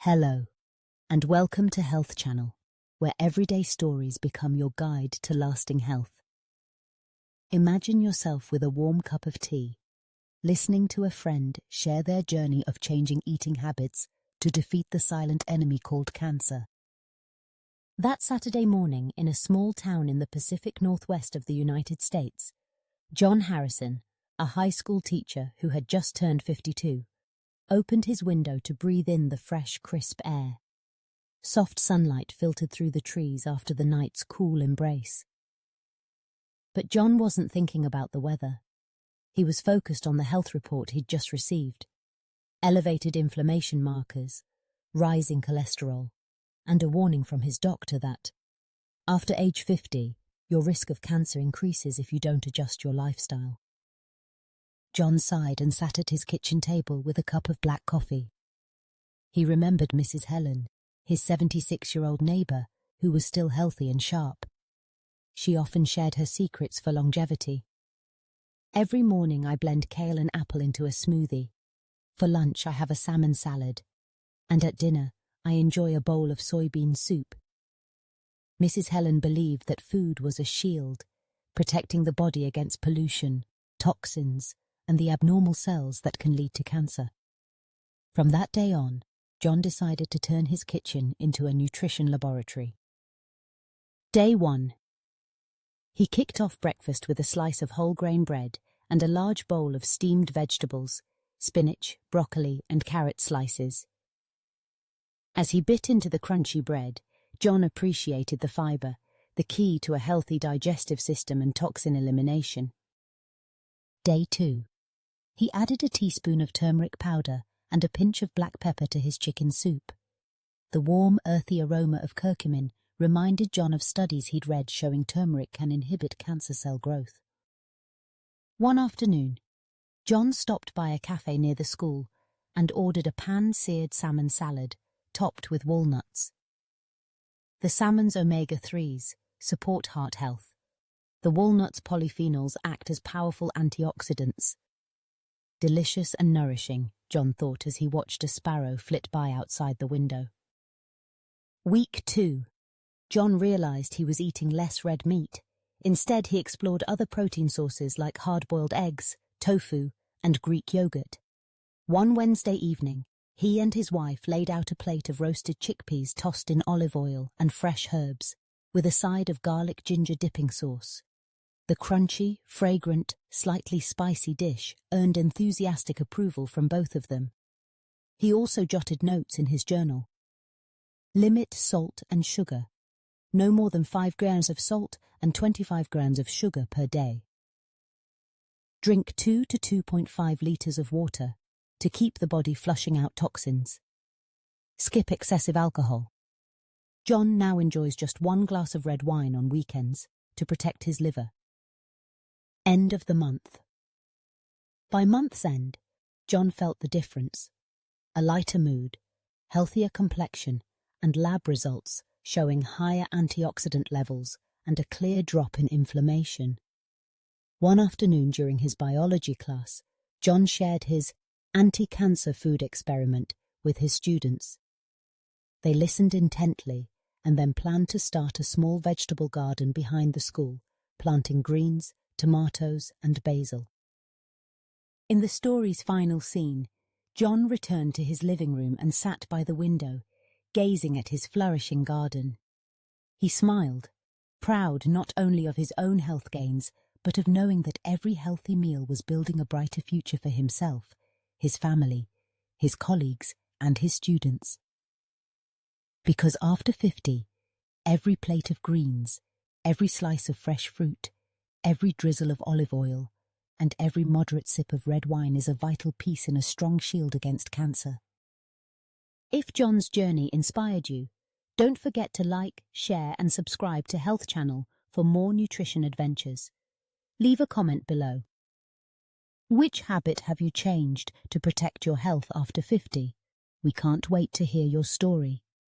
Hello, and welcome to Health Channel, where everyday stories become your guide to lasting health. Imagine yourself with a warm cup of tea, listening to a friend share their journey of changing eating habits to defeat the silent enemy called cancer. That Saturday morning, in a small town in the Pacific Northwest of the United States, John Harrison, a high school teacher who had just turned 52, opened his window to breathe in the fresh, crisp air. Soft sunlight filtered through the trees after the night's cool embrace. But John wasn't thinking about the weather. He was focused on the health report he'd just received. Elevated inflammation markers, rising cholesterol, and a warning from his doctor that, after age 50, your risk of cancer increases if you don't adjust your lifestyle. John sighed and sat at his kitchen table with a cup of black coffee. He remembered Mrs. Helen, his 76-year-old neighbour, who was still healthy and sharp. She often shared her secrets for longevity. Every morning I blend kale and apple into a smoothie. For lunch I have a salmon salad. And at dinner I enjoy a bowl of soybean soup. Mrs. Helen believed that food was a shield, protecting the body against pollution, toxins, and the abnormal cells that can lead to cancer. From that day on, John decided to turn his kitchen into a nutrition laboratory. Day 1. He kicked off breakfast with a slice of whole grain bread and a large bowl of steamed vegetables, spinach, broccoli, and carrot slices. As he bit into the crunchy bread, John appreciated the fibre, the key to a healthy digestive system and toxin elimination. Day 2. He added a teaspoon of turmeric powder and a pinch of black pepper to his chicken soup. The warm, earthy aroma of curcumin reminded John of studies he'd read showing turmeric can inhibit cancer cell growth. One afternoon, John stopped by a cafe near the school and ordered a pan-seared salmon salad, topped with walnuts. The salmon's omega-3s support heart health. The walnuts' polyphenols act as powerful antioxidants. Delicious and nourishing, John thought as he watched a sparrow flit by outside the window. Week 2. John realized he was eating less red meat. Instead, he explored other protein sources like hard-boiled eggs, tofu, and Greek yogurt. One Wednesday evening, he and his wife laid out a plate of roasted chickpeas tossed in olive oil and fresh herbs, with a side of garlic ginger dipping sauce. The crunchy, fragrant, slightly spicy dish earned enthusiastic approval from both of them. He also jotted notes in his journal. Limit salt and sugar. No more than 5 grams of salt and 25 grams of sugar per day. Drink 2 to 2.5 litres of water to keep the body flushing out toxins. Skip excessive alcohol. John now enjoys just 1 glass of red wine on weekends to protect his liver. End of the month. By month's end, John felt the difference. A lighter mood, healthier complexion, and lab results showing higher antioxidant levels and a clear drop in inflammation. One afternoon during his biology class, John shared his anti-cancer food experiment with his students. They listened intently and then planned to start a small vegetable garden behind the school, planting greens, tomatoes, and basil. In the story's final scene, John returned to his living room and sat by the window, gazing at his flourishing garden. He smiled, proud not only of his own health gains, but of knowing that every healthy meal was building a brighter future for himself, his family, his colleagues, and his students. Because after 50, every plate of greens, every slice of fresh fruit, every drizzle of olive oil, and every moderate sip of red wine is a vital piece in a strong shield against cancer. If John's journey inspired you, don't forget to like, share, and subscribe to Health Channel for more nutrition adventures. Leave a comment below. Which habit have you changed to protect your health after 50? We can't wait to hear your story.